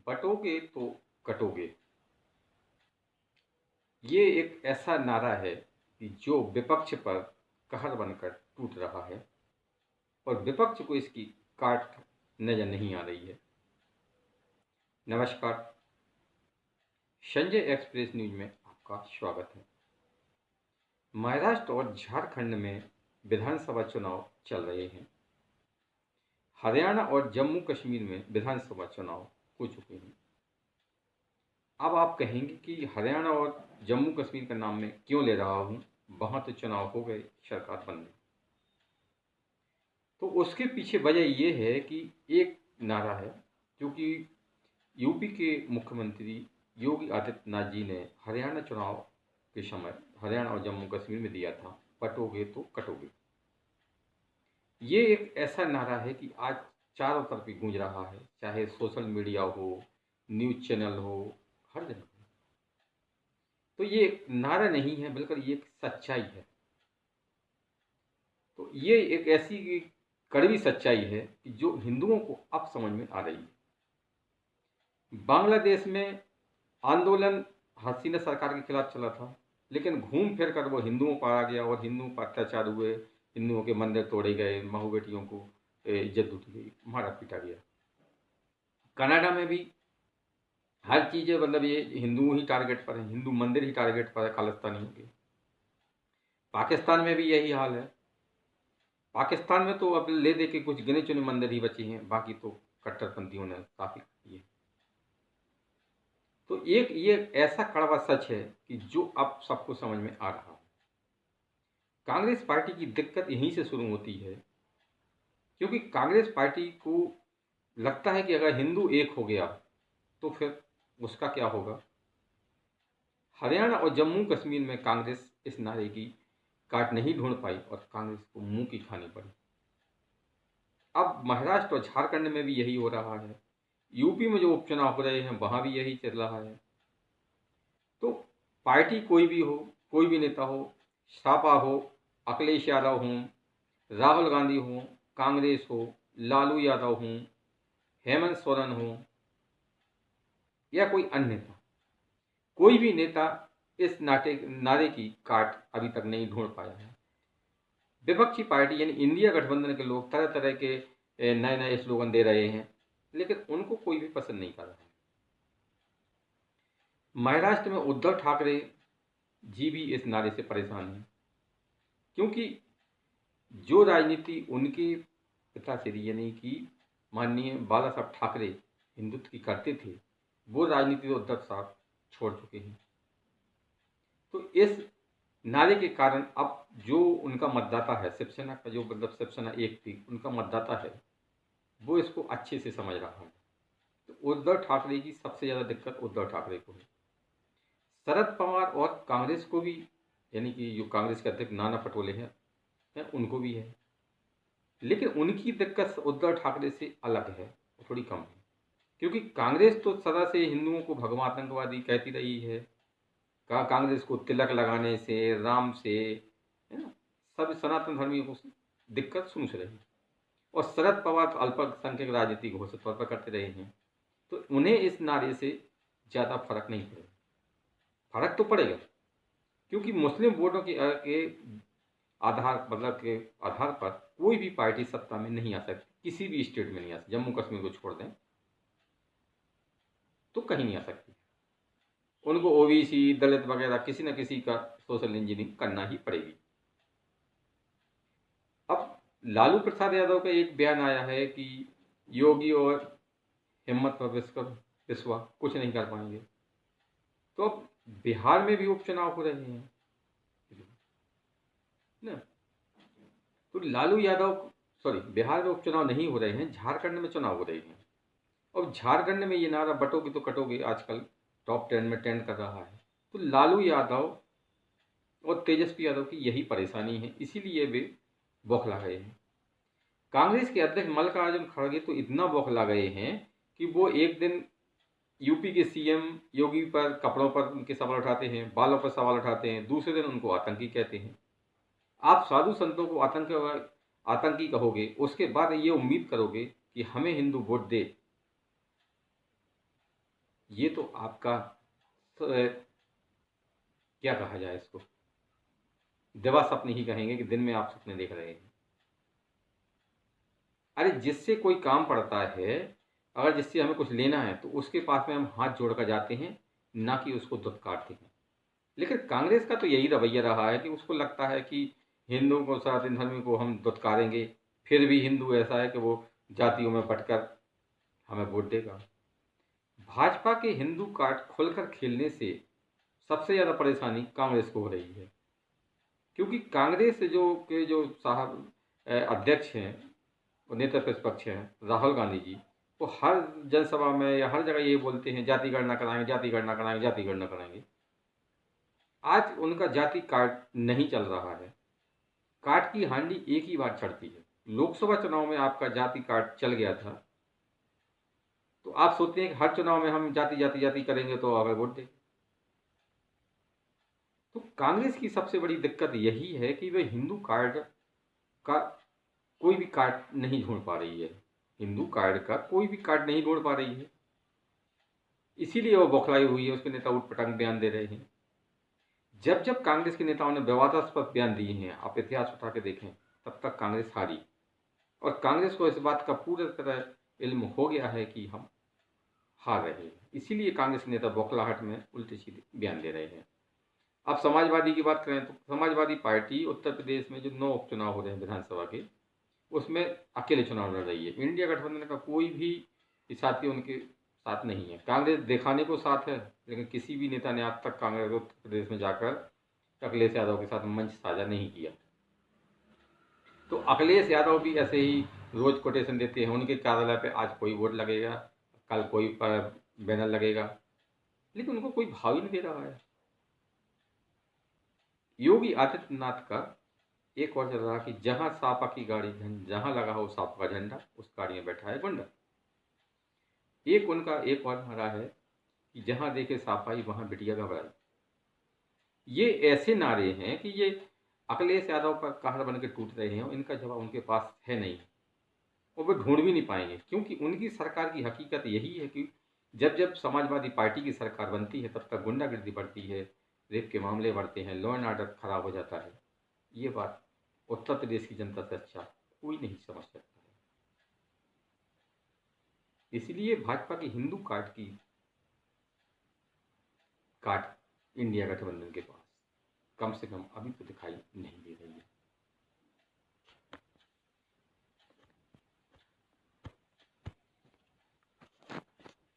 बटोगे तो कटोगे। ये एक ऐसा नारा है कि जो विपक्ष पर कहर बनकर टूट रहा है और विपक्ष को इसकी काट नजर नहीं आ रही है। नमस्कार, संजय एक्सप्रेस न्यूज में आपका स्वागत है। महाराष्ट्र और झारखंड में विधानसभा चुनाव चल रहे हैं। हरियाणा और जम्मू कश्मीर में विधानसभा चुनाव हो चुके हैं। अब आप कहेंगे कि हरियाणा और जम्मू कश्मीर का नाम मैं क्यों ले रहा हूं, वहां तो चुनाव हो गए, सरकार बन गई। तो उसके पीछे वजह यह है कि एक नारा है जो कि यूपी के मुख्यमंत्री योगी आदित्यनाथ जी ने हरियाणा चुनाव के समय हरियाणा और जम्मू कश्मीर में दिया था, बटोगे तो कटोगे। ये एक ऐसा नारा है कि आज चारों तरफ ही गूंज रहा है, चाहे सोशल मीडिया हो, न्यूज चैनल हो, हर जगह। तो ये एक नारा नहीं है, बल्कि ये एक सच्चाई है। तो ये एक ऐसी कड़वी सच्चाई है कि जो हिंदुओं को अब समझ में आ रही है। बांग्लादेश में आंदोलन हसीना सरकार के खिलाफ चला था, लेकिन घूम फिर कर वो हिंदुओं पर आ गया और हिंदुओं पर अत्याचार हुए, हिंदुओं के मंदिर तोड़े गए, महू बेटियों को इज्जत लूटी गई, मारा पीटा गया। कनाडा में भी हर चीज़ मतलब ये हिंदू ही टारगेट पर है, हिंदू मंदिर ही टारगेट पर है, खालिस्तानियों के। पाकिस्तान में भी यही हाल है। पाकिस्तान में तो अब ले दे के कुछ गिने चुने मंदिर ही बचे हैं, बाकी तो कट्टरपंथियों ने काफी कर दिए। तो एक ये ऐसा कड़वा सच है कि जो अब सबको समझ में आ रहा है। कांग्रेस पार्टी की दिक्कत यहीं से शुरू होती है, क्योंकि कांग्रेस पार्टी को लगता है कि अगर हिंदू एक हो गया तो फिर उसका क्या होगा। हरियाणा और जम्मू कश्मीर में कांग्रेस इस नारे की काट नहीं ढूंढ पाई और कांग्रेस को मुंह की खानी पड़ी। अब महाराष्ट्र और झारखंड में भी यही हो रहा है। यूपी में जो उपचुनाव हो रहे हैं वहां भी यही चल रहा है। तो पार्टी कोई भी हो, कोई भी नेता हो, सपा हो, अखिलेश यादव हो, राहुल गांधी हो, कांग्रेस हो, लालू यादव हो, हेमंत सोरेन हो या कोई अन्य नेता, कोई भी नेता इस नारे की काट अभी तक नहीं ढूंढ पाया है। विपक्षी पार्टी यानी इंडिया गठबंधन के लोग तरह तरह के नए नए स्लोगन दे रहे हैं, लेकिन उनको कोई भी पसंद नहीं कर रहा है। महाराष्ट्र में उद्धव ठाकरे जी भी इस नारे से परेशान हैं, क्योंकि जो राजनीति उनके पिताश्री यानी कि माननीय बाला साहब ठाकरे हिंदुत्व की करते थे, वो राजनीति उद्धव साहब छोड़ चुके हैं। तो इस नारे के कारण अब जो उनका मतदाता है, शिवसेना का जो मतलब शिवसेना एक थी, उनका मतदाता है, वो इसको अच्छे से समझ रहा है। तो उद्धव ठाकरे की सबसे ज़्यादा दिक्कत उद्धव ठाकरे को है। शरद पवार और कांग्रेस को भी, यानी कि जो कांग्रेस के अध्यक्ष नाना पटोले हैं, उनको भी है, लेकिन उनकी दिक्कत उद्धव ठाकरे से अलग है, थोड़ी कम है। क्योंकि कांग्रेस तो सदा से हिंदुओं को भगवा आतंकवादी कहती रही है। कांग्रेस को तिलक लगाने से, राम से, है ना, सब सनातन धर्मियों को दिक्कत शुरू से रही। और शरद पवार तो अल्पसंख्यक राजनीति घोषित तौर पर करते रहे हैं, तो उन्हें इस नारे से ज़्यादा फर्क नहीं पड़ेगा। फर्क तो पड़ेगा, क्योंकि मुस्लिम वोटों के आधार मतलब के आधार पर कोई भी पार्टी सत्ता में नहीं आ सकती, किसी भी स्टेट में नहीं आ सकती। जम्मू कश्मीर को छोड़ दें तो कहीं नहीं आ सकती। उनको ओबीसी, दलित वगैरह किसी न किसी का सोशल इंजीनियरिंग करना ही पड़ेगी। अब लालू प्रसाद यादव का एक बयान आया है कि योगी और हिम्मत पर विश्वा कुछ नहीं कर पाएंगे। तो अब बिहार में भी उपचुनाव हो रहे हैं ना, तो लालू यादव, सॉरी, बिहार में उपचुनाव नहीं हो रहे हैं, झारखंड में चुनाव हो रहे हैं। और झारखंड में ये नारा बटोगे तो कटोगे आजकल टॉप 10 में ट्रेंड कर रहा है। तो लालू यादव और तेजस्वी यादव की यही परेशानी है, इसीलिए वे बौखला गए हैं। कांग्रेस के अध्यक्ष मल्लिकार्जुन खड़गे तो इतना बौखला गए हैं कि वो एक दिन यूपी के सीएम योगी पर कपड़ों पर उनके सवाल उठाते हैं, बालों पर सवाल उठाते हैं, दूसरे दिन उनको आतंकी कहते हैं। आप साधु संतों को आतंकी कहोगे, उसके बाद ये उम्मीद करोगे कि हमें हिंदू वोट दे। ये तो आपका क्या कहा जाए इसको, दिवा सपने ही कहेंगे कि दिन में आप सपने देख रहे हैं। अरे जिससे कोई काम पड़ता है, अगर जिससे हमें कुछ लेना है तो उसके पास में हम हाथ जोड़ कर जाते हैं, ना कि उसको दुत्कारते हैं। लेकिन कांग्रेस का तो यही रवैया रहा है कि उसको लगता है कि हिंदुओं को, सनातन धर्म को हम दुत्कारेंगे, फिर भी हिंदू ऐसा है कि वो जातियों में बंटकर हमें वोट देगा। भाजपा के हिंदू कार्ड खुलकर खेलने से सबसे ज़्यादा परेशानी कांग्रेस को हो रही है, क्योंकि कांग्रेस जो साहब अध्यक्ष हैं और नेता प्रतिपक्ष हैं राहुल गांधी जी, वो हर जनसभा में या हर जगह ये बोलते हैं जाति गणना कराएंगे, जाति गणना कराएंगे, जाति गणना कराएंगे। आज उनका जाति कार्ड नहीं चल रहा है। कार्ड की हांडी एक ही बार चढ़ती है। लोकसभा चुनाव में आपका जाति कार्ड चल गया था, तो आप सोचते हैं कि हर चुनाव में हम जाति जाति जाति करेंगे तो आगे वोट देंगे। तो कांग्रेस की सबसे बड़ी दिक्कत यही है कि वे हिंदू कार्ड का कोई भी कार्ड नहीं ढूंढ पा रही है। हिंदू कार्ड का कोई भी कार्ड नहीं ढूंढ पा रही है, इसीलिए वो बौखलाई हुई है। उसके नेता उटपटांग बयान दे रहे हैं। जब जब कांग्रेस के नेताओं ने विवादास्पद बयान दिए हैं, आप इतिहास उठा के देखें, तब तक कांग्रेस हारी। और कांग्रेस को इस बात का पूरी तरह इल्म हो गया है कि हम हार रहे हैं, इसीलिए कांग्रेस के नेता बौखलाहट में उल्टे सीधे बयान दे रहे हैं। अब समाजवादी की बात करें तो समाजवादी पार्टी उत्तर प्रदेश में जो 9 उपचुनाव हो रहे हैं विधानसभा के, उसमें अकेले चुनाव लड़ रही है। इंडिया गठबंधन का कोई भी साथी उनके साथ नहीं है। कांग्रेस दिखाने को साथ है, लेकिन किसी भी नेता ने आज तक कांग्रेस उत्तर प्रदेश में जाकर अखिलेश यादव के साथ मंच साझा नहीं किया। तो अखिलेश यादव भी ऐसे ही रोज कोटेशन देते हैं, उनके कार्यालय पे आज कोई बोर्ड लगेगा, कल कोई पर बैनर लगेगा, लेकिन उनको कोई भाव ही नहीं दे रहा है। योगी आदित्यनाथ का एक और चल रहा कि जहां सापा की गाड़ी जहां लगा हो सापा का झंडा, उस गाड़ी में बैठा है गुंडा। एक उनका एक और नारा है कि जहां देखे सापाई वहां बिटिया घबराई। ये ऐसे नारे हैं कि ये अखिलेश यादव पर कहर बन के टूट रहे हैं और इनका जवाब उनके पास है नहीं, और वो ढूंढ भी नहीं पाएंगे, क्योंकि उनकी सरकार की हकीकत यही है कि जब जब समाजवादी पार्टी की सरकार बनती है तब तक गुंडागिर्दी बढ़ती है, रेप के मामले बढ़ते हैं, लॉ एंड ऑर्डर खराब हो जाता है। ये बात उत्तर प्रदेश की जनता से अच्छा कोई नहीं समझ सकता है। इसलिए भाजपा की हिंदू कार्ड इंडिया गठबंधन के पास कम से कम अभी तो दिखाई नहीं दे रही है।